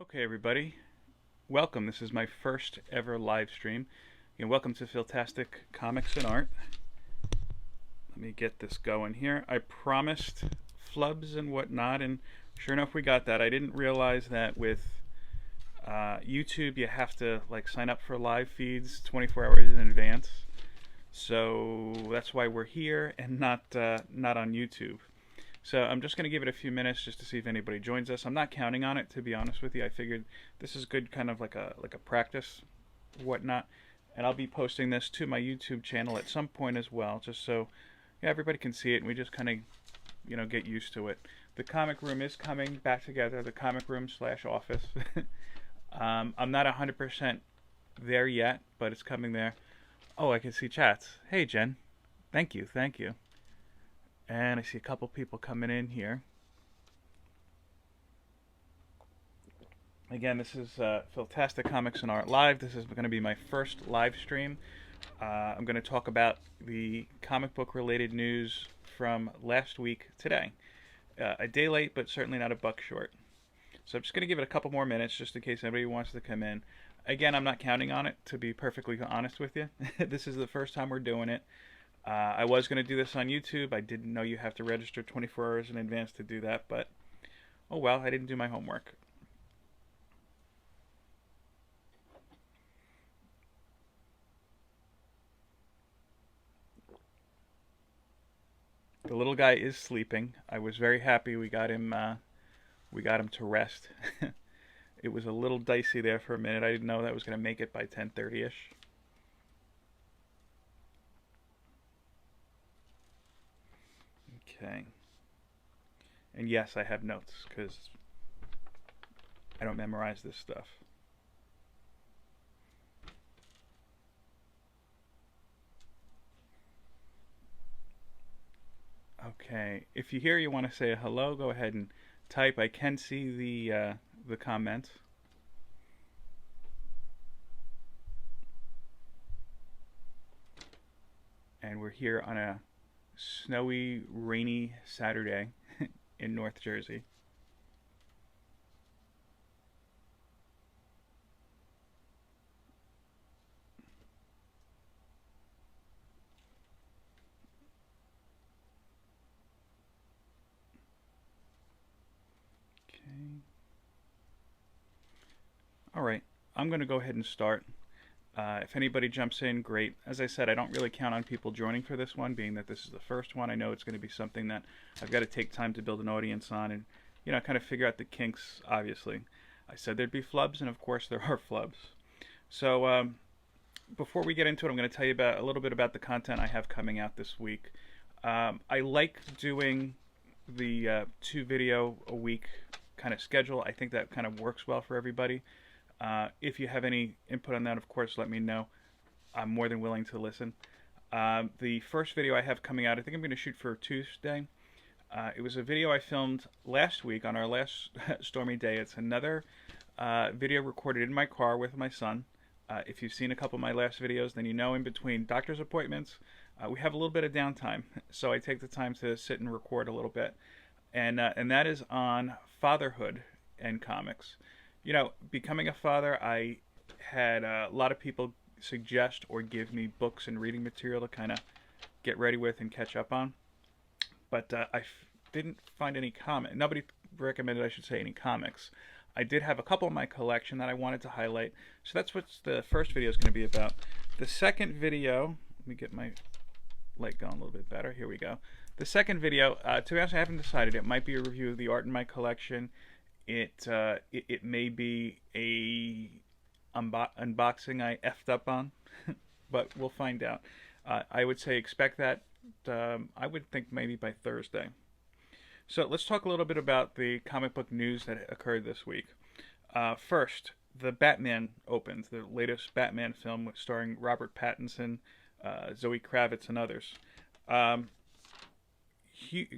Okay, everybody, welcome. This is my first ever live stream. And welcome to Philtastic Comics and Art. Let me get this going here. I promised flubs and whatnot, and sure enough, we got that. I didn't realize that with YouTube, you have to sign up for live feeds 24 hours in advance. So that's why we're here and not on YouTube. So I'm just going to give it a few minutes just to see if anybody joins us. I'm not counting on it, to be honest with you. I figured this is good, kind of like a practice, whatnot. And I'll be posting this to my YouTube channel at some point as well, just so everybody can see it and we just kind of get used to it. The comic room is coming back together. The comic room / office. I'm not 100% there yet, but it's coming there. Oh, I can see chats. Hey, Jen. Thank you. And I see a couple people coming in here. Again, this is Philtastic Comics and Art Live. This is going to be my first live stream. I'm going to talk about the comic book related news from last week today. A day late, but certainly not a buck short. So I'm just going to give it a couple more minutes just in case anybody wants to come in. Again, I'm not counting on it, to be perfectly honest with you. This is the first time we're doing it. I was going to do this on YouTube. I didn't know you have to register 24 hours in advance to do that, but oh well, I didn't do my homework. The little guy is sleeping. I was very happy we got him to rest. It was a little dicey there for a minute. I didn't know that was going to make it by 10:30ish. Okay. And yes, I have notes because I don't memorize this stuff. Okay. If you hear you want to say hello, go ahead and type. I can see the comments. And we're here on a snowy, rainy Saturday in North Jersey. Okay. All right. I'm going to go ahead and start. If anybody jumps in, great. As I said, I don't really count on people joining for this one, being that this is the first one. I know it's going to be something that I've got to take time to build an audience on and, kind of figure out the kinks, obviously. I said there'd be flubs, and of course there are flubs. So before we get into it, I'm going to tell you a little bit about the content I have coming out this week. I like doing the 2 video a week kind of schedule. I think that kind of works well for everybody. If you have any input on that, of course, let me know. I'm more than willing to listen. The first video I have coming out, I think I'm going to shoot for Tuesday. It was a video I filmed last week on our last stormy day. It's another video recorded in my car with my son. If you've seen a couple of my last videos, then you know in between doctor's appointments, we have a little bit of downtime. So I take the time to sit and record a little bit. And that is on fatherhood and comics. Becoming a father, I had a lot of people suggest or give me books and reading material to kind of get ready with and catch up on. But didn't find any nobody recommended, I should say, any comics. I did have a couple in my collection that I wanted to highlight. So that's what the first video is going to be about. The second video, let me get my light going a little bit better. Here we go. The second video, to be honest, I haven't decided. It might be a review of the art in my collection. It may be a unboxing I effed up on, but we'll find out. I would say expect that. I would think maybe by Thursday. So let's talk a little bit about the comic book news that occurred this week. First, the Batman opens, the latest Batman film starring Robert Pattinson, Zoe Kravitz, and others.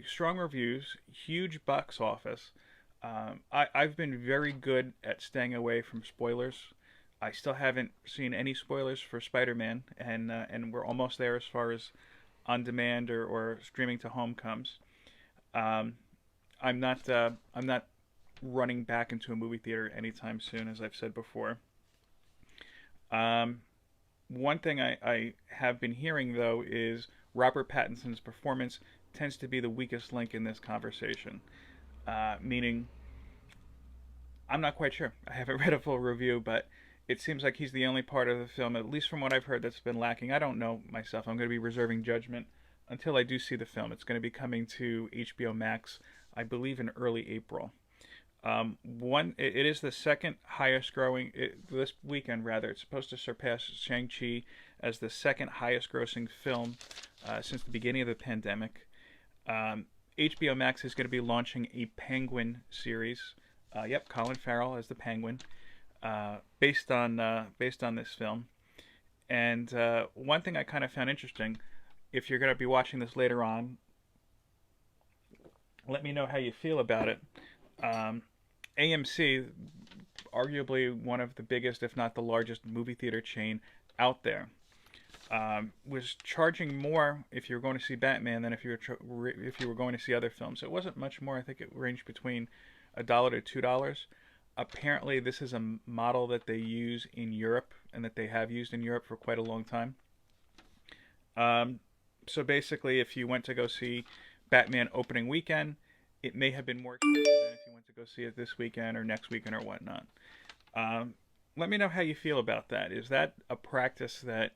Strong reviews, huge box office. I've been very good at staying away from spoilers. I still haven't seen any spoilers for Spider-Man, and we're almost there as far as on demand or streaming to home comes. I'm not running back into a movie theater anytime soon, as I've said before. Um, One thing I have been hearing, though, is Robert Pattinson's performance tends to be the weakest link in this conversation. Meaning, I'm not quite sure. I haven't read a full review, but it seems like he's the only part of the film, at least from what I've heard, that's been lacking. I don't know myself. I'm going to be reserving judgment until I do see the film. It's going to be coming to HBO Max, I believe, in early April. It is the second highest growing this weekend. Rather, it's supposed to surpass Shang-Chi as the second highest grossing film since the beginning of the pandemic. HBO Max is going to be launching a Penguin series. Yep, Colin Farrell as the Penguin, based on this film. And one thing I kind of found interesting, if you're going to be watching this later on, let me know how you feel about it. AMC, arguably one of the biggest, if not the largest, movie theater chain out there, was charging more if you were going to see Batman than if you were going to see other films. It wasn't much more. I think it ranged between $1 to $2. Apparently, this is a model that they use in Europe and that they have used in Europe for quite a long time. So basically, if you went to go see Batman opening weekend, it may have been more expensive than if you went to go see it this weekend or next weekend or whatnot. Let me know how you feel about that. Is that a practice that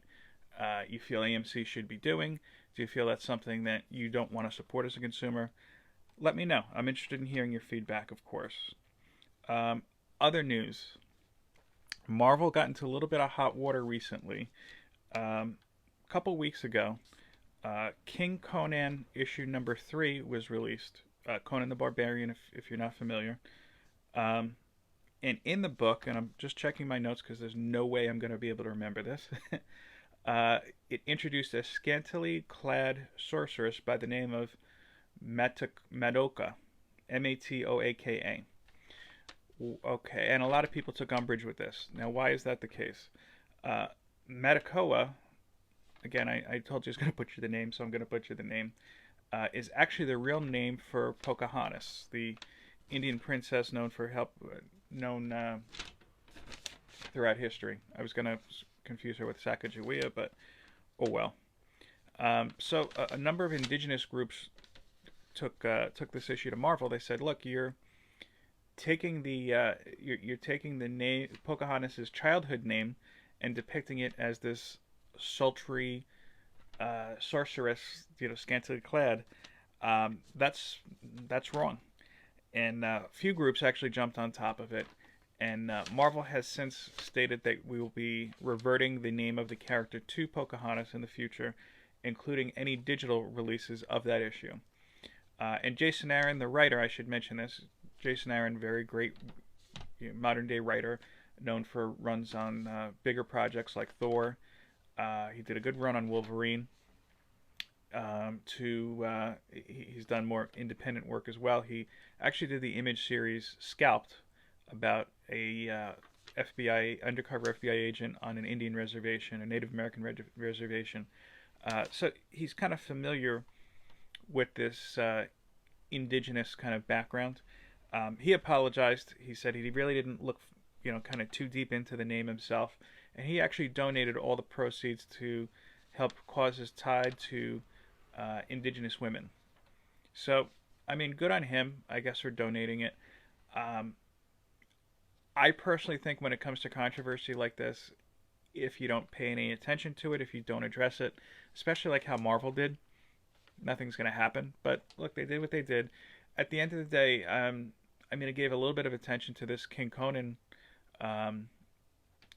you feel AMC should be doing? Do you feel that's something that you don't want to support as a consumer? Let me know. I'm interested in hearing your feedback, of course. Other news. Marvel got into a little bit of hot water recently. A couple weeks ago, King Conan issue number 3 was released. Conan the Barbarian, if you're not familiar. And in the book, and I'm just checking my notes because there's no way I'm going to be able to remember this, it introduced a scantily clad sorceress by the name of Madoka, Matoaka. Okay, and a lot of people took umbrage with this. Now, why is that the case? Madoka, again, I told you I was going to butcher the name, so I'm going to butcher the name, is actually the real name for Pocahontas, the Indian princess known throughout history. I was going to confuse her with Sacagawea, but oh well. So a number of indigenous groups took this issue to Marvel. They said, "Look, you're taking you're taking the name Pocahontas' childhood name and depicting it as this sultry sorceress, scantily clad. That's wrong." And a few groups actually jumped on top of it. And Marvel has since stated that we will be reverting the name of the character to Pocahontas in the future, including any digital releases of that issue. And Jason Aaron, the writer, I should mention this. Jason Aaron, very great modern-day writer, known for runs on bigger projects like Thor. He did a good run on Wolverine. He's done more independent work as well. He actually did the Image series Scalped, about a undercover FBI agent on an Indian reservation, a Native American reservation. So he's kind of familiar with this indigenous kind of background. He apologized. He said he really didn't look, kind of too deep into the name himself, and he actually donated all the proceeds to help causes tied to indigenous women. So, I mean, good on him, I guess, for donating it. I personally think when it comes to controversy like this, if you don't pay any attention to it, if you don't address it, especially like how Marvel did, nothing's going to happen. But look, they did what they did. At the end of the day, I gave a little bit of attention to this King Conan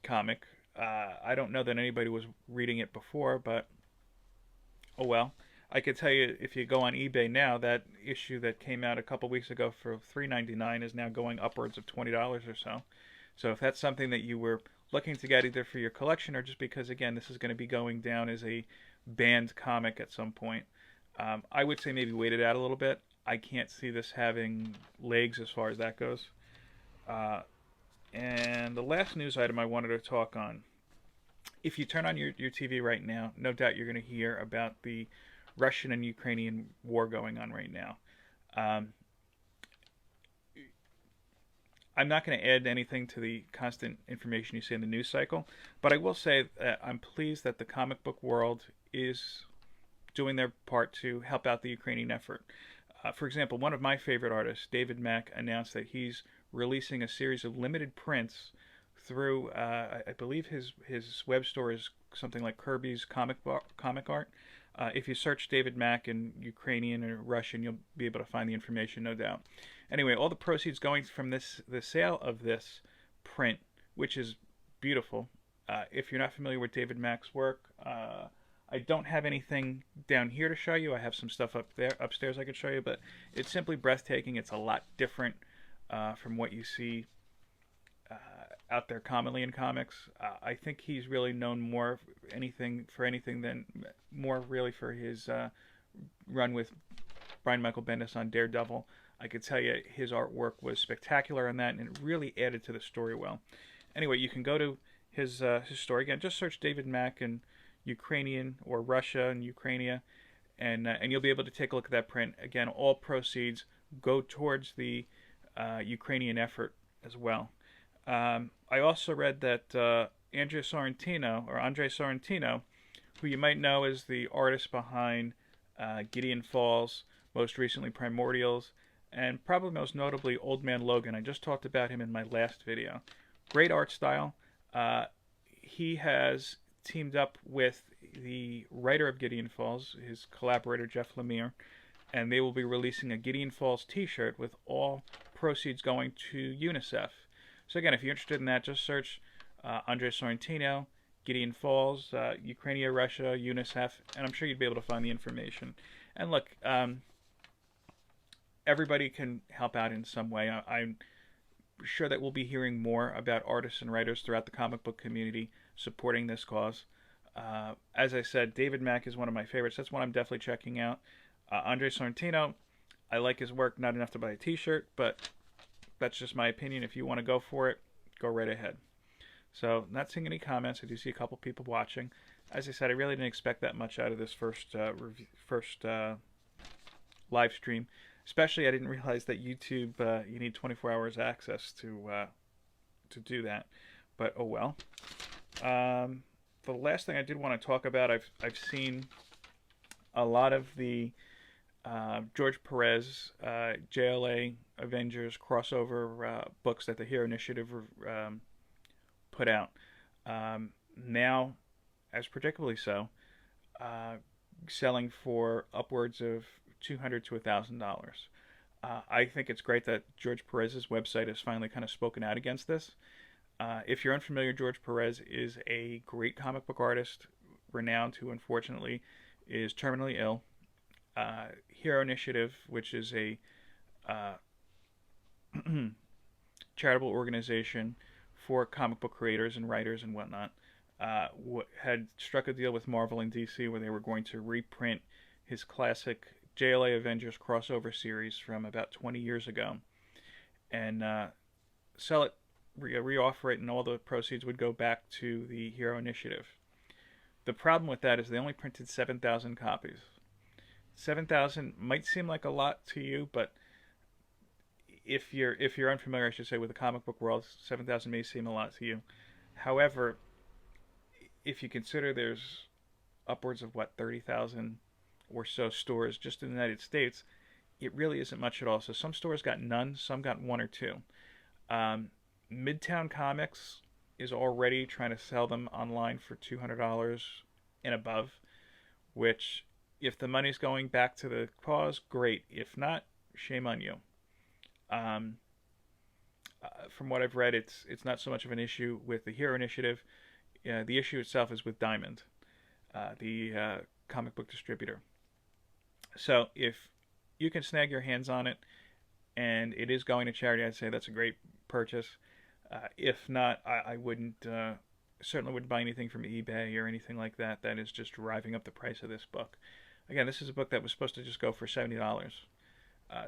comic. I don't know that anybody was reading it before, but oh well. I could tell you, if you go on eBay now, that issue that came out a couple weeks ago for $3.99 is now going upwards of $20 or so. So if that's something that you were looking to get either for your collection or just because, again, this is going to be going down as a banned comic at some point, I would say maybe wait it out a little bit. I can't see this having legs as far as that goes. And the last news item I wanted to talk on, if you turn on your TV right now, no doubt you're going to hear about the Russian and Ukrainian war going on right now. I'm not going to add anything to the constant information you see in the news cycle, but I will say that I'm pleased that the comic book world is doing their part to help out the Ukrainian effort. For example, one of my favorite artists, David Mack, announced that he's releasing a series of limited prints through, I believe his web store is something like Kirby's Comic Art. If you search David Mack in Ukrainian or Russian, you'll be able to find the information, no doubt. Anyway, all the proceeds going from the sale of this print, which is beautiful. If you're not familiar with David Mack's work, I don't have anything down here to show you. I have some stuff upstairs I could show you, but it's simply breathtaking. It's a lot different from what you see out there commonly in comics. I think he's really known more for anything than more really for his run with Brian Michael Bendis on Daredevil. I could tell you his artwork was spectacular on that, and it really added to the story well. Anyway, you can go to his story again. Just search David Mack in Ukrainian or Russia and Ukrainia, and you'll be able to take a look at that print. Again, all proceeds go towards the Ukrainian effort as well. I also read that Andre Sorrentino, who you might know as the artist behind Gideon Falls, most recently Primordials, and probably most notably Old Man Logan. I just talked about him in my last video. Great art style. He has teamed up with the writer of Gideon Falls, his collaborator Jeff Lemire, and they will be releasing a Gideon Falls t-shirt with all proceeds going to UNICEF. So again, if you're interested in that, just search Andre Sorrentino, Gideon Falls, Ukraine, Russia, UNICEF, and I'm sure you'd be able to find the information. And look, everybody can help out in some way. I'm sure that we'll be hearing more about artists and writers throughout the comic book community supporting this cause. As I said, David Mack is one of my favorites. That's one I'm definitely checking out. Andre Sorrentino, I like his work, not enough to buy a t-shirt, but that's just my opinion. If you want to go for it, go right ahead. So, not seeing any comments. I do see a couple people watching. As I said, I really didn't expect that much out of this first live stream. Especially, I didn't realize that YouTube, you need 24 hours access to do that. But oh well. The last thing I did want to talk about, I've seen a lot of the George Perez JLA Avengers crossover books that the Hero Initiative put out. Now, as particularly so, selling for upwards of $200 to $1,000. I think it's great that George Perez's website has finally kind of spoken out against this. If you're unfamiliar, George Perez is a great comic book artist, renowned, who unfortunately is terminally ill. Hero Initiative, which is a charitable organization for comic book creators and writers and whatnot, had struck a deal with Marvel and DC where they were going to reprint his classic JLA Avengers crossover series from about 20 years ago and sell it, reoffer it, and all the proceeds would go back to the Hero Initiative. The problem with that is they only printed 7,000 copies. 7,000 might seem like a lot to you, but if you're unfamiliar, I should say, with the comic book world, 7,000 may seem a lot to you. However, if you consider there's upwards of 30,000 or so stores just in the United States, it really isn't much at all. So some stores got none, some got one or two. Midtown Comics is already trying to sell them online for $200 and above, which, if the money's going back to the cause, great. If not, shame on you. From what I've read, it's not so much of an issue with the Hero Initiative. The issue itself is with Diamond, the comic book distributor. So if you can snag your hands on it, and it is going to charity, I'd say that's a great purchase. If not, I wouldn't, certainly wouldn't buy anything from eBay or anything like that. That is just driving up the price of this book. Again, this is a book that was supposed to just go for $70.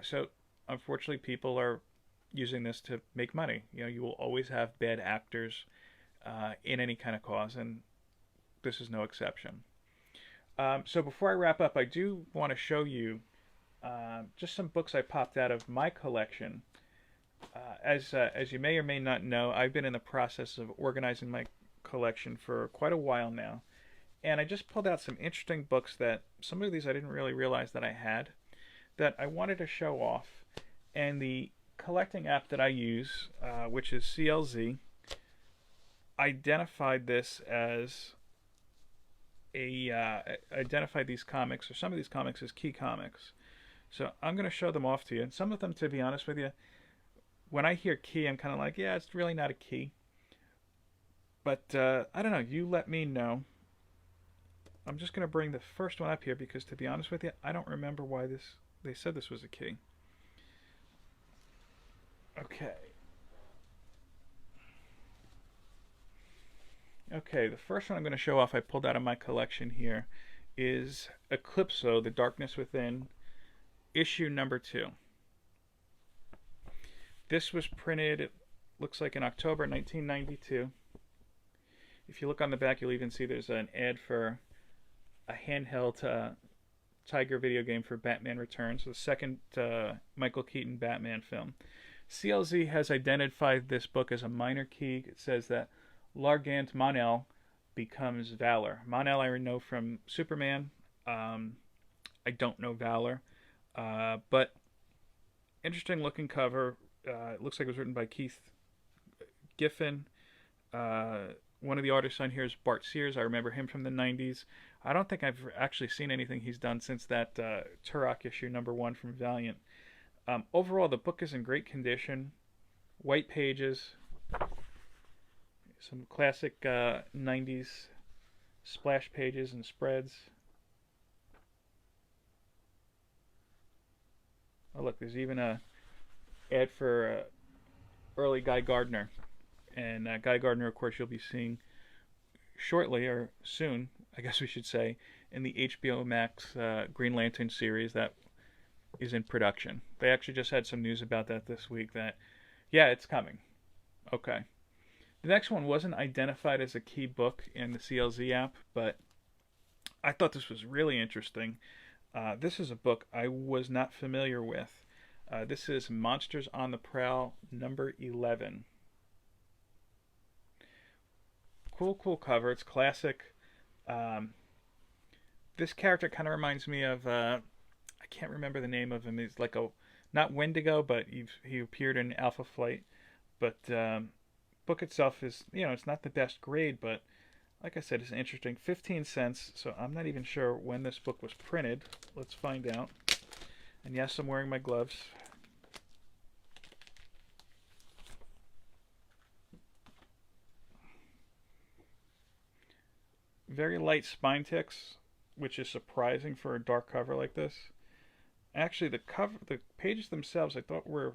So unfortunately, people are using this to make money. You will always have bad actors in any kind of cause, and this is no exception. So before I wrap up, I do want to show you just some books I popped out of my collection As you may or may not know, I've been in the process of organizing my collection for quite a while now, and I just pulled out some interesting books that some of these I didn't really realize that I had that I wanted to show off. And the collecting app that I use, which is CLZ, identified this as identified these comics, or some of these comics, as key comics. So I'm going to show them off to you. And some of them, to be honest with you, when I hear key, I'm kind of like, yeah, it's really not a key. But I don't know. You let me know. I'm just going to bring the first one up here because, to be honest with you, I don't remember why they said this was a key. Okay. Okay, the first one I'm going to show off I pulled out of my collection here is Eclipso, The Darkness Within, issue number 2. This was printed, it looks like, in October 1992. If you look on the back, you'll even see there's an ad for a handheld Tiger video game for Batman Returns, the second Michael Keaton Batman film. CLZ has identified this book as a minor key. It says that Largant Mon-El becomes Valor. Mon-El I know from Superman. I don't know Valor. But interesting looking cover. It looks like it was written by Keith Giffen. One of the artists on here is Bart Sears. I remember him from the 90s. I don't think I've actually seen anything he's done since that Turok issue number 1 from Valiant. Overall, the book is in great condition. White pages. Some classic 90s splash pages and spreads. Oh, look, there's even a ad for early Guy Gardner. And Guy Gardner, of course, you'll be seeing shortly, or soon, I guess we should say, in the HBO Max Green Lantern series that is in production. They actually just had some news about that this week that, yeah, it's coming. Okay. The next one wasn't identified as a key book in the CLZ app, but I thought this was really interesting. This is a book I was not familiar with. This is Monsters on the Prowl number 11. Cool cover. It's classic. This character kind of reminds me of I can't remember the name of him. He's like not Wendigo, but he appeared in Alpha Flight. But book itself is, it's not the best grade, but like I said, it's interesting. 15 cents. So I'm not even sure when this book was printed. Let's find out. And yes, I'm wearing my gloves. Very light spine ticks, which is surprising for a dark cover like this. Actually, the pages themselves I thought were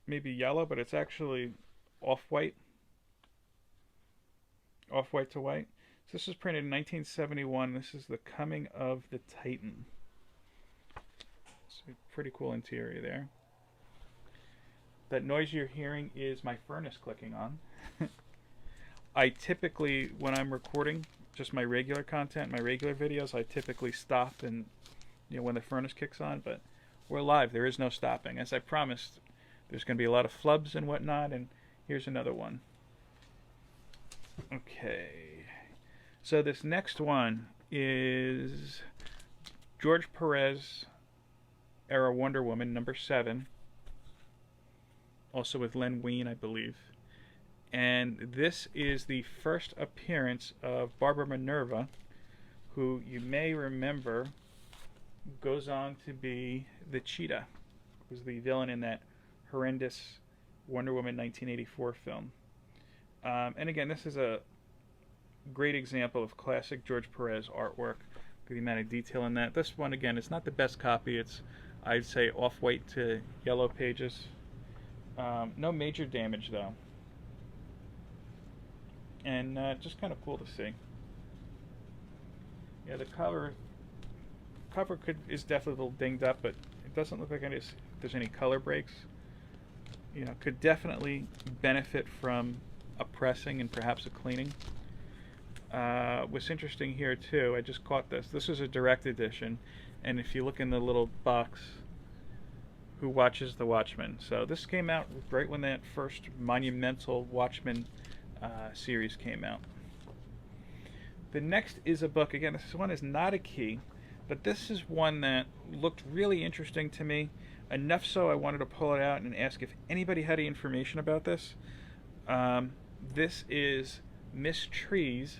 maybe yellow, but it's actually off-white. Off-white to white. So this was printed in 1971. This is The Coming of the Titan. So pretty cool interior there. That noise you're hearing is my furnace clicking on. I typically, when I'm recording just my regular content, my regular videos, I typically stop and, when the furnace kicks on, but we're live. There is no stopping. As I promised, there's going to be a lot of flubs and whatnot, and here's another one. Okay. So this next one is George Perez era Wonder Woman number 7. Also with Len Wein, I believe. And this is the first appearance of Barbara Minerva, who you may remember goes on to be the Cheetah, was the villain in that horrendous Wonder Woman 1984 film. And again, this is a great example of classic George Perez artwork. The amount of detail in that. This one, again, it's not the best copy. It's, I'd say, off-white to yellow pages. No major damage, though. And just kind of cool to see. Yeah, the cover is definitely a little dinged up, but it doesn't look like there's any color breaks. Could definitely benefit from a pressing and perhaps a cleaning. What's interesting here too, I just caught this. This is a direct edition, and if you look in the little box, who watches the Watchmen. So this came out right when that first monumental Watchmen series came out. The next is a book. Again, this one is not a key, but this is one that looked really interesting to me. Enough so I wanted to pull it out and ask if anybody had any information about this. This is Miss Tree's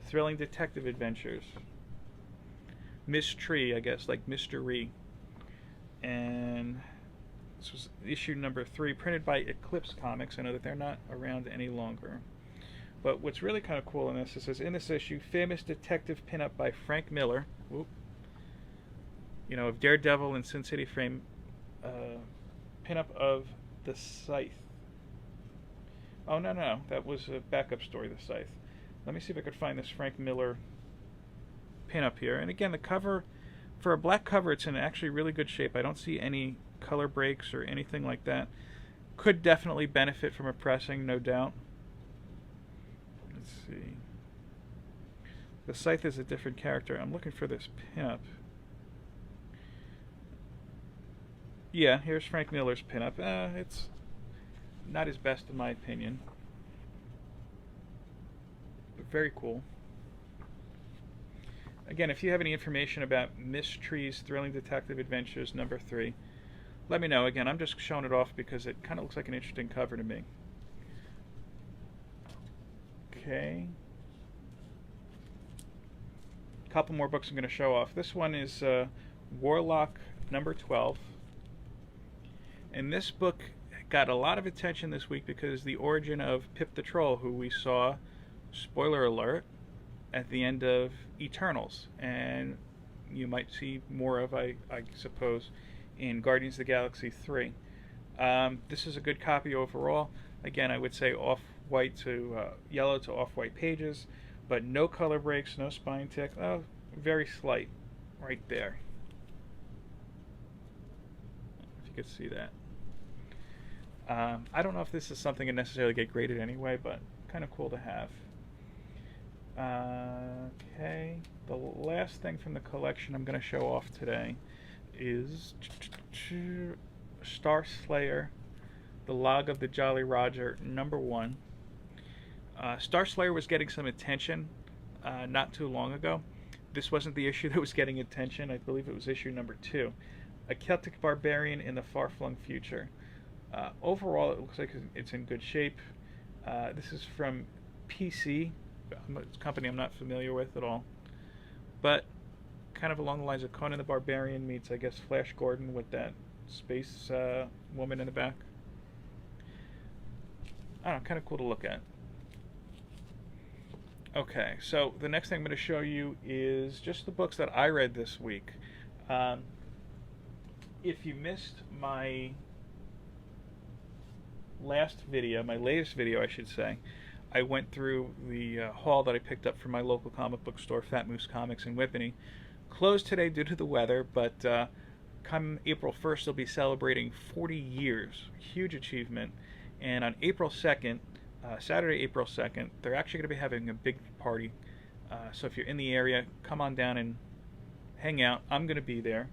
Thrilling Detective Adventures. Miss Tree, I guess, like mystery. And this was issue number 3, printed by Eclipso Comics. I know that they're not around any longer. But what's really kind of cool in this, it says, in this issue, famous detective pinup by Frank Miller, of Daredevil and Sin City fame, pinup of the Scythe. Oh, no, that was a backup story, the Scythe. Let me see if I could find this Frank Miller pinup here. And again, the cover, for a black cover, it's in actually really good shape. I don't see any color breaks or anything like that. Could definitely benefit from a pressing, no doubt. Let's see. The Scythe is a different character. I'm looking for this pinup. Yeah, here's Frank Miller's pinup. It's not his best in my opinion. But very cool. Again, if you have any information about Miss Tree's Thrilling Detective Adventures number 3, let me know. Again, I'm just showing it off because it kind of looks like an interesting cover to me. Okay. A couple more books I'm going to show off. This one is Warlock Number 12. And this book got a lot of attention this week because the origin of Pip the Troll, who we saw, spoiler alert, at the end of Eternals. And you might see more of, I suppose, in Guardians of the Galaxy 3. This is a good copy overall. Again, I would say off-white to yellow to off-white pages, but no color breaks, no spine tick. Oh, very slight right there. If you could see that. I don't know if this is something that necessarily get graded anyway, but kind of cool to have. Okay, the last thing from the collection I'm going to show off today is Star Slayer, The Log of the Jolly Roger, number 1. Star Slayer was getting some attention not too long ago. This wasn't the issue that was getting attention. I believe it was issue number 2. A Celtic Barbarian in the Far-Flung Future. Overall, it looks like it's in good shape. This is from PC, a company I'm not familiar with at all. But kind of along the lines of Conan the Barbarian meets, I guess, Flash Gordon with that space woman in the back. I don't know, kind of cool to look at. Okay, so the next thing I'm going to show you is just the books that I read this week. If you missed my latest video, I should say, I went through the haul that I picked up from my local comic book store, Fat Moose Comics in Whippany. Closed today due to the weather, but come April 1st, they'll be celebrating 40 years. Huge achievement. And on April 2nd, Saturday, April 2nd, they're actually going to be having a big party. So if you're in the area, come on down and hang out. I'm going to be there.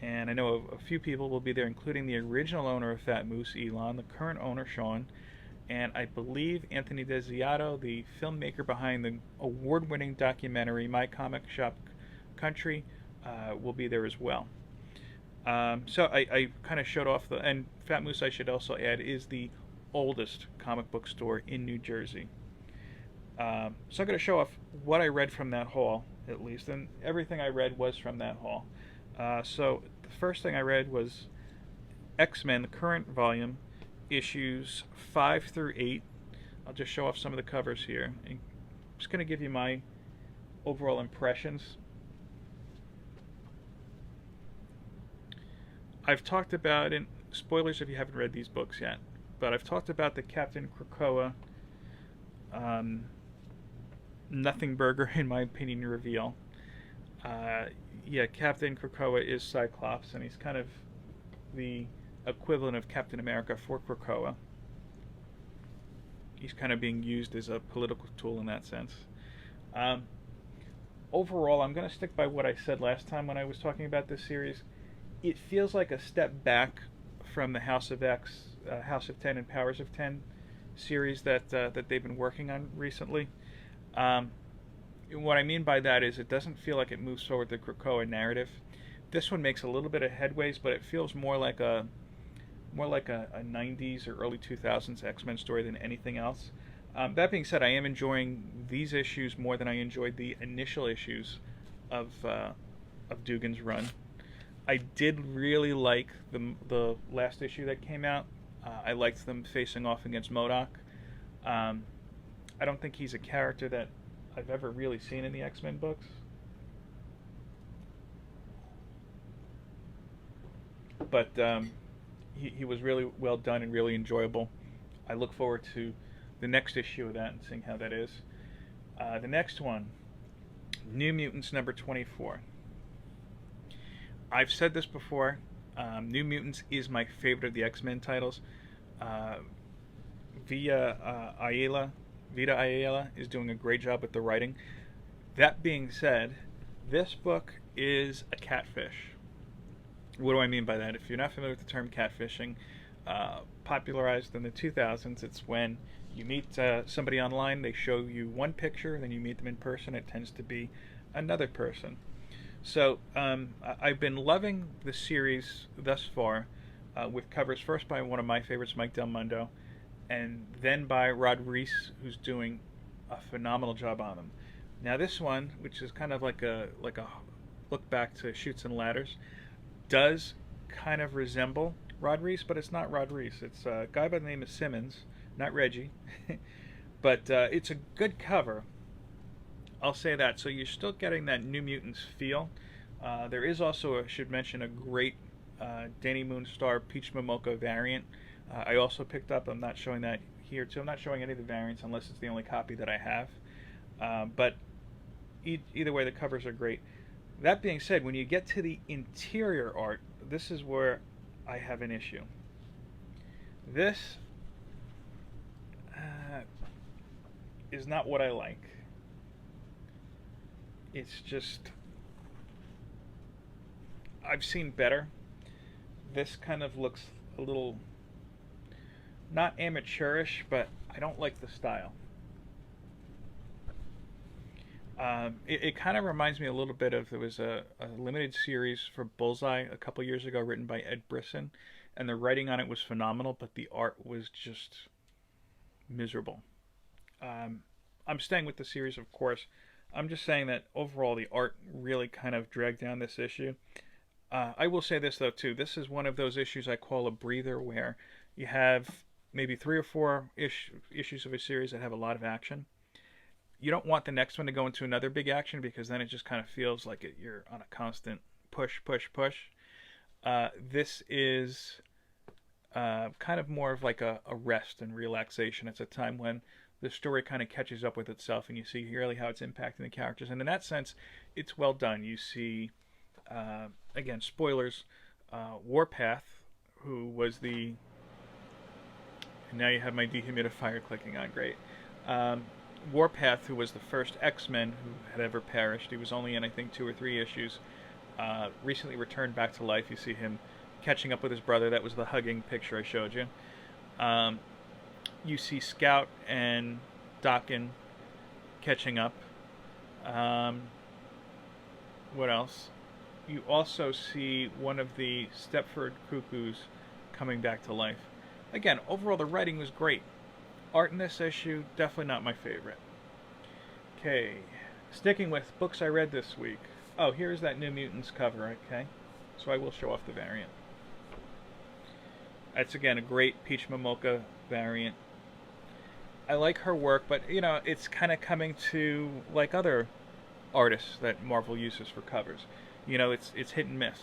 And I know a few people will be there, including the original owner of Fat Moose, Elon, the current owner, Sean, and I believe Anthony Desiato, the filmmaker behind the award-winning documentary My Comic Shop Country, will be there as well. So I kind of showed off and Fat Moose, I should also add, is the oldest comic book store in New Jersey. So I'm going to show off what I read from that haul, at least, and everything I read was from that haul. So the first thing I read was X-Men, the current volume, issues 5 through 8. I'll just show off some of the covers here. I'm just going to give you my overall impressions. I've talked about, and spoilers if you haven't read these books yet, but I've talked about the Captain Krakoa Nothing Burger, in my opinion, reveal. Yeah, Captain Krakoa is Cyclops, and he's kind of the equivalent of Captain America for Krakoa. He's kind of being used as a political tool in that sense. Overall, I'm going to stick by what I said last time when I was talking about this series. It feels like a step back from the House of X, House of 10 and Powers of 10 series that they've been working on recently. What I mean by that is it doesn't feel like it moves forward the Krakoa narrative. This one makes a little bit of headways, but it feels more like a 90s or early 2000s X-Men story than anything else. That being said, I am enjoying these issues more than I enjoyed the initial issues of Dugan's run. I did really like the last issue that came out. I liked them facing off against MODOK. I don't think he's a character that I've ever really seen in the X-Men books. But he was really well done and really enjoyable. I look forward to the next issue of that and seeing how that is. The next one, New Mutants number 24. I've said this before. New Mutants is my favorite of the X-Men titles. Vita Ayala is doing a great job with the writing. That being said, this book is a catfish. What do I mean by that? If you're not familiar with the term catfishing, popularized in the 2000s, it's when you meet somebody online, they show you one picture, then you meet them in person, it tends to be another person. So I've been loving the series thus far, with covers first by one of my favorites, Mike Del Mundo, and then by Rod Reese, who's doing a phenomenal job on them. Now this one, which is kind of like a look back to Chutes and Ladders, does kind of resemble Rod Reese, but it's not Rod Reese. It's a guy by the name of Simmons, not Reggie. But it's a good cover, I'll say that. So you're still getting that New Mutants feel. There is also, I should mention, a great Danny Moonstar Peach Momoko variant. I also picked up, I'm not showing that here too. I'm not showing any of the variants unless it's the only copy that I have. But either way, the covers are great. That being said, when you get to the interior art, this is where I have an issue. This is not what I like. It's just, I've seen better. This kind of looks a little, not amateurish, but I don't like the style. It kind of reminds me a little bit of, there was a limited series for Bullseye a couple years ago written by Ed Brisson, and the writing on it was phenomenal, but the art was just miserable. I'm staying with the series, of course. I'm just saying that overall the art really kind of dragged down this issue. I will say this, though, too. This is one of those issues I call a breather, where you have maybe 3 or 4 issues of a series that have a lot of action. You don't want the next one to go into another big action, because then it just kind of feels like you're on a constant push. This is kind of more of like a rest and relaxation. It's a time when the story kind of catches up with itself, and you see really how it's impacting the characters. And in that sense, it's well done. You see, again, spoilers, Warpath, who was the... And now you have my dehumidifier clicking on, great. Warpath, who was the first X-Men who had ever perished. He was only in, I think, 2 or 3 issues. Recently returned back to life. You see him catching up with his brother. That was the hugging picture I showed you. You see Scout and Daken catching up. What else? You also see one of the Stepford Cuckoos coming back to life. Again, overall the writing was great. Art in this issue, definitely not my favorite. Okay, sticking with books I read this week. Oh, here's that New Mutants cover, okay? So I will show off the variant. That's, again, a great Peach Momoko variant. I like her work, but, you know, it's kind of coming to, like other artists that Marvel uses for covers. You know, it's hit and miss.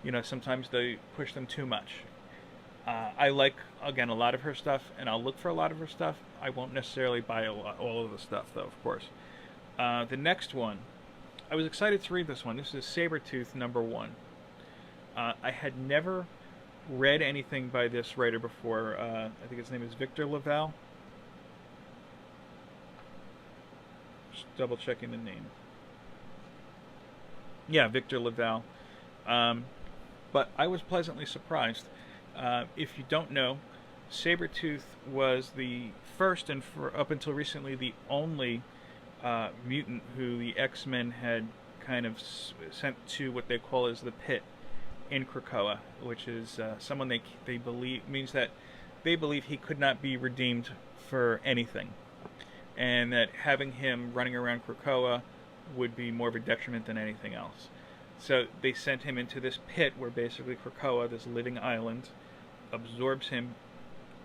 You know, sometimes they push them too much. I like, again, a lot of her stuff, and I'll look for a lot of her stuff. I won't necessarily buy all of the stuff, though, of course. The next one, I was excited to read this one. This is Sabretooth number 1. I had never read anything by this writer before. I think his name is Victor Laval. Just double checking the name. Yeah, Victor Laval. But I was pleasantly surprised. If you don't know, Sabretooth was the first and for up until recently the only mutant who the X-Men had kind of sent to what they call as the pit in Krakoa, which is someone they believe means that they believe he could not be redeemed for anything, and that having him running around Krakoa would be more of a detriment than anything else. So they sent him into this pit where basically Krakoa, this living island, absorbs him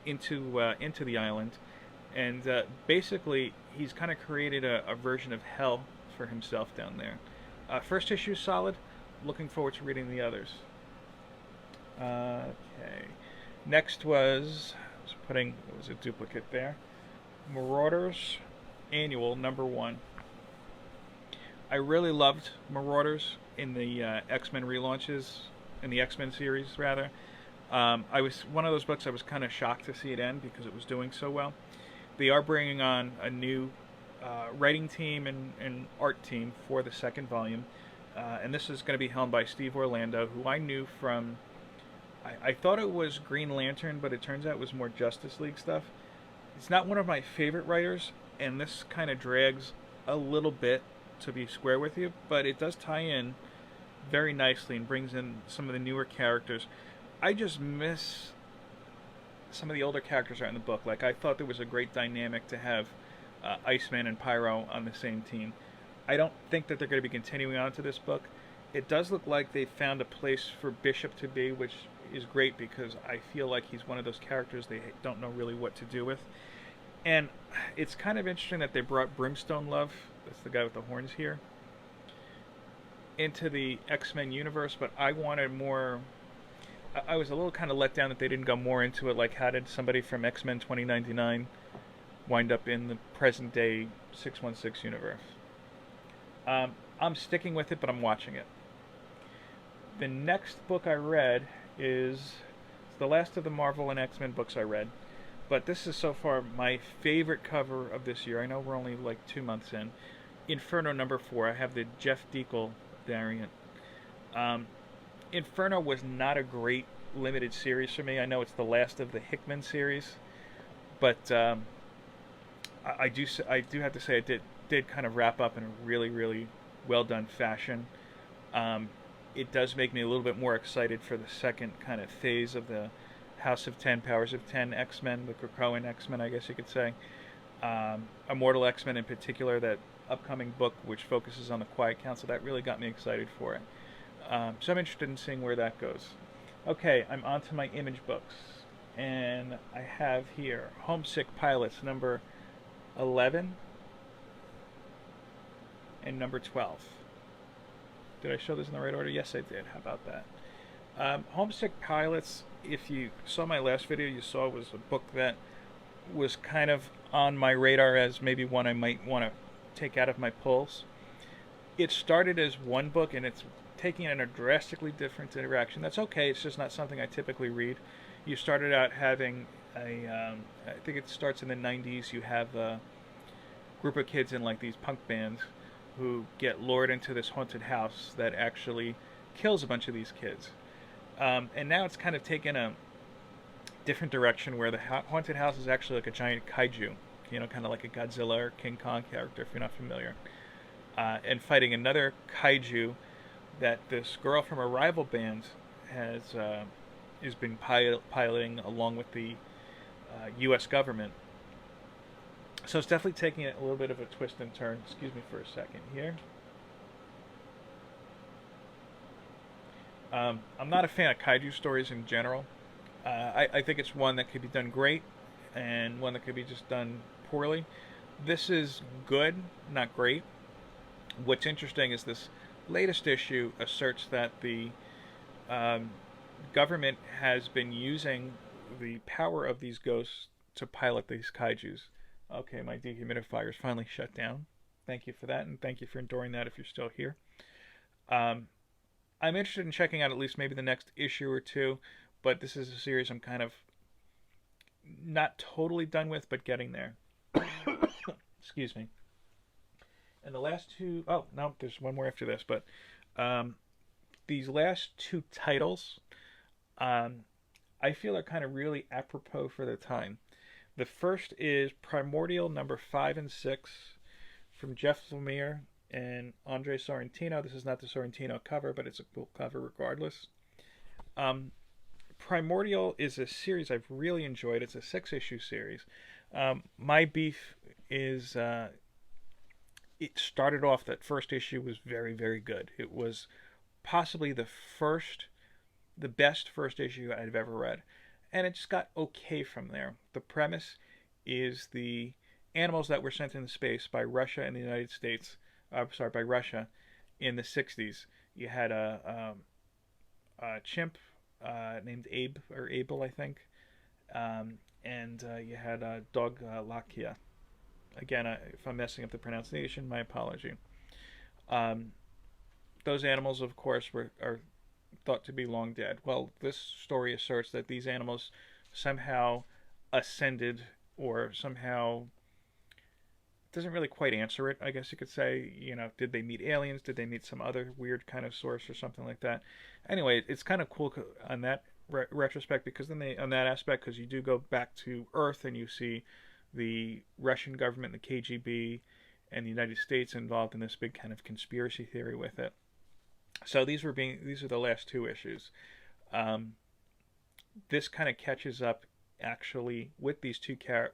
into the island, and basically he's kind of created a version of hell for himself down there. First issue is solid. Looking forward to reading the others. Okay. Next was there was a duplicate there. Marauders Annual #1. I really loved Marauders in the X-Men relaunches, in the X-Men series rather. I was one of those books I was kind of shocked to see it end because it was doing so well. They are bringing on a new writing team and art team for the second volume, and this is going to be helmed by Steve Orlando, who I knew from. I thought it was Green Lantern, but it turns out it was more Justice League stuff. It's not one of my favorite writers, and this kind of drags a little bit, to be square with you, but it does tie in very nicely and brings in some of the newer characters. I just miss some of the older characters are in the book. Like, I thought there was a great dynamic to have Iceman and Pyro on the same team. I don't think that they're going to be continuing on to this book. It does look like they found a place for Bishop to be, which is great because I feel like he's one of those characters they don't know really what to do with. And it's kind of interesting that they brought Brimstone Love, that's the guy with the horns here, into the X-Men universe, but I wanted more. I was a little kind of let down that they didn't go more into it, like how did somebody from X-Men 2099 wind up in the present day 616 universe. I'm sticking with it, but I'm watching it. The next book I read is the last of the Marvel and X-Men books I read, but this is so far my favorite cover of this year. I know we're only like 2 months in. Inferno #4. I have the Jeff Deacle variant. Inferno was not a great limited series for me. I know it's the last of the Hickman series, but I do have to say it did kind of wrap up in a really, really well done fashion. It does make me a little bit more excited for the second kind of phase of the House of 10, Powers of 10 X-Men, the Krakoan X-Men, I guess you could say. Immortal X-Men in particular, that upcoming book which focuses on the Quiet Council, that really got me excited for it. So I'm interested in seeing where that goes. Okay, I'm on to my Image books. And I have here Homesick Pilots #11 and #12. Did I show this in the right order? Yes, I did. How about that? Homesick Pilots, if you saw my last video, you saw was a book that was kind of on my radar as maybe one I might want to take out of my pulls. It started as one book, and it's taking it in a drastically different direction. That's okay. It's just not something I typically read. You started out having I think it starts in the 90s. You have a group of kids in like these punk bands who get lured into this haunted house that actually kills a bunch of these kids. And now it's kind of taken a different direction where the haunted house is actually like a giant kaiju, you know, kind of like a Godzilla or King Kong character, if you're not familiar. And fighting another kaiju that this girl from a rival band has been piloting along with the U.S. government. So it's definitely taking it a little bit of a twist and turn. Excuse me for a second here. I'm not a fan of kaiju stories in general. I think it's one that could be done great and one that could be just done poorly. This is good, not great. What's interesting is this latest issue asserts that the government has been using the power of these ghosts to pilot these kaijus. Okay, my dehumidifier is finally shut down. Thank you for that, and thank you for enduring that if you're still here. I'm interested in checking out at least maybe the next issue or two, but this is a series I'm kind of not totally done with, but getting there. Excuse me. And the last two... Oh, no, there's one more after this, but these last two titles, I I feel are kind of really apropos for the time. The first is Primordial number 5 and 6 from Jeff Lemire and Andre Sorrentino. This is not the Sorrentino cover, but it's a cool cover regardless. Um, Primordial is a series I've really enjoyed. It's a 6-issue series. My beef is it started off, that first issue was very, very good. It was possibly the best first issue I've ever read. And it just got okay from there. The premise is the animals that were sent into space by Russia and the United States, by Russia in the 60s. You had a chimp named Abe, or Abel, I think. And you had a dog, Lakia. Again, if I'm messing up the pronunciation, my apology. Um, those animals, of course, are thought to be long dead. Well, this story asserts that these animals somehow ascended, or somehow doesn't really quite answer it, I guess you could say. Did they meet aliens? Did they meet some other weird kind of source or something like that? Anyway, it's kind of cool on that retrospect, because then on that aspect, because you do go back to Earth and you see the Russian government, the KGB, and the United States involved in this big kind of conspiracy theory with it. So these are the last 2 issues. This kind of catches up actually with these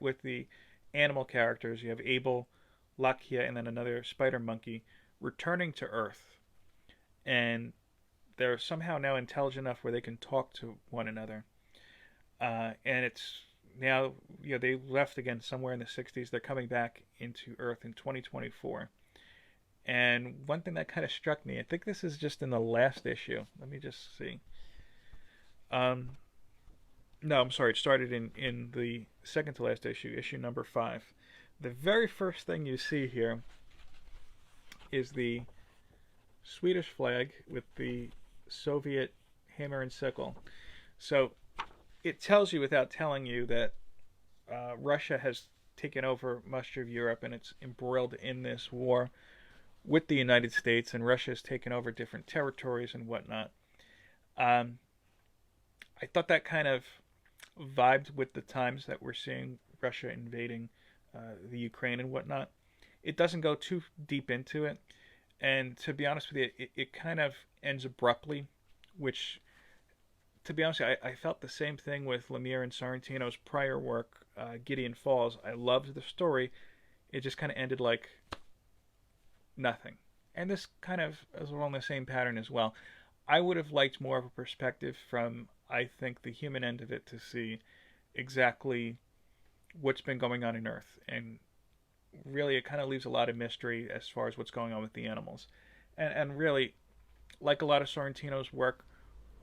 with the animal characters. You have Abel, Lakia, and then another spider monkey returning to Earth, and they're somehow now intelligent enough where they can talk to one another. And it's now, they left again somewhere in the 60s. They're coming back into Earth in 2024. And one thing that kind of struck me, I think this is just in the last issue. Let me just see. No, I'm sorry. It started in the second to last issue, issue number 5. The very first thing you see here is the Swedish flag with the Soviet hammer and sickle. So it tells you without telling you that Russia has taken over much of Europe, and it's embroiled in this war with the United States, and Russia has taken over different territories and whatnot. I thought that kind of vibed with the times that we're seeing Russia invading the Ukraine and whatnot. It doesn't go too deep into it, and to be honest with you, it kind of ends abruptly, which, to be honest with you, I felt the same thing with Lemire and Sorrentino's prior work, Gideon Falls. I loved the story. It just kind of ended like nothing. And this kind of is along the same pattern as well. I would have liked more of a perspective from, I think, the human end of it, to see exactly what's been going on in Earth. And really, it kind of leaves a lot of mystery as far as what's going on with the animals. And really, like a lot of Sorrentino's work,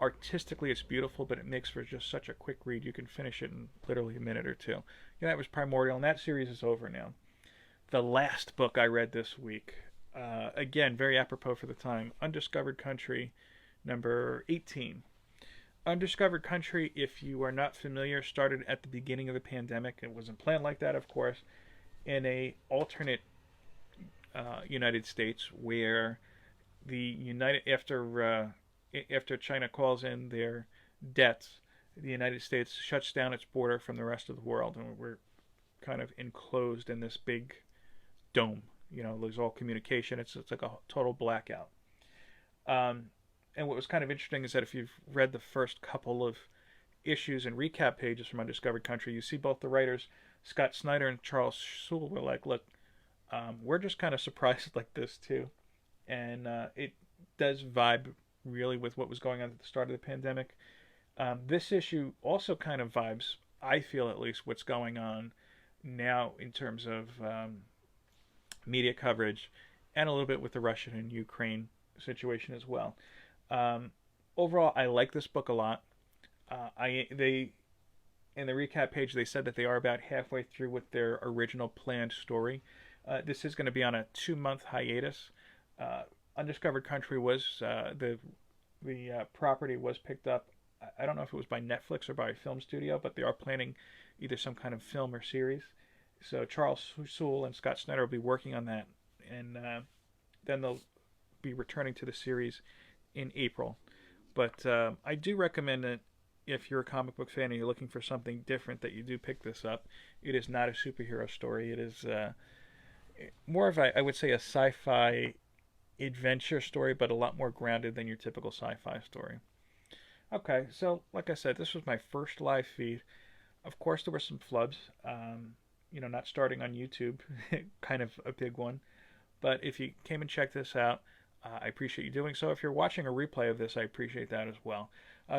artistically it's beautiful, but it makes for just such a quick read. You can finish it in literally a minute or two. That was Primordial, and that series is over now. The last book I read this week, again, very apropos for the time, Undiscovered Country, number 18. Undiscovered Country, if you are not familiar, started at the beginning of the pandemic. It wasn't planned like that, of course, in a alternate United States, where after China calls in their debts, the United States shuts down its border from the rest of the world, and we're kind of enclosed in this big dome. Lose all communication. It's like a total blackout. And what was kind of interesting is that if you've read the first couple of issues and recap pages from Undiscovered Country, you see both the writers, Scott Snyder and Charles Soule, were like, look, we're just kind of surprised like this too. And it does vibe really with what was going on at the start of the pandemic. This issue also kind of vibes, I feel at least, what's going on now in terms of media coverage, and a little bit with the Russian and Ukraine situation as well. Overall, I like this book a lot. They in the recap page, they said that they are about halfway through with their original planned story. This is going to be on a 2-month hiatus. Undiscovered Country was the property was picked up. I don't know if it was by Netflix or by a film studio, but they are planning either some kind of film or series. So Charles Soule and Scott Snyder will be working on that, and then they'll be returning to the series in April. But I do recommend it if you're a comic book fan and you're looking for something different, that you do pick this up. It is not a superhero story. It is more of I would say a sci-fi adventure story, but a lot more grounded than your typical sci-fi story. Okay, so like I said, this was my first live feed. Of course, there were some flubs. Not starting on YouTube, kind of a big one. But if you came and checked this out, I appreciate you doing so. If you're watching a replay of this, I appreciate that as well.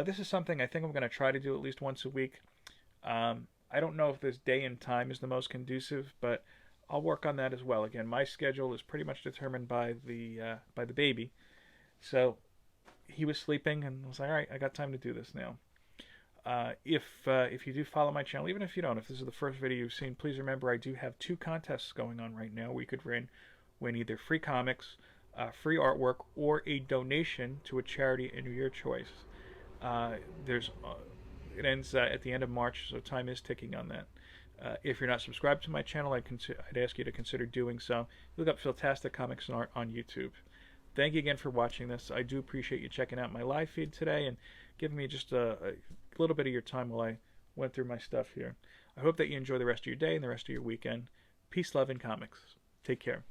This is something I think I'm going to try to do at least once a week. I don't know if this day and time is the most conducive, but I'll work on that as well. Again, my schedule is pretty much determined by the baby. So he was sleeping, and I was like, all right, I got time to do this now. If you do follow my channel, even if you don't, if this is the first video you've seen, please remember I do have 2 contests going on right now. We could win either free comics, free artwork, or a donation to a charity in your choice. It ends at the end of March, so time is ticking on that. If you're not subscribed to my channel, I'd ask you to consider doing so. Look up Philtastic Comics and Art on YouTube. Thank you again for watching this. I do appreciate you checking out my live feed today and giving me just a little bit of your time while I went through my stuff here. I hope that you enjoy the rest of your day and the rest of your weekend. Peace, love, and comics. Take care.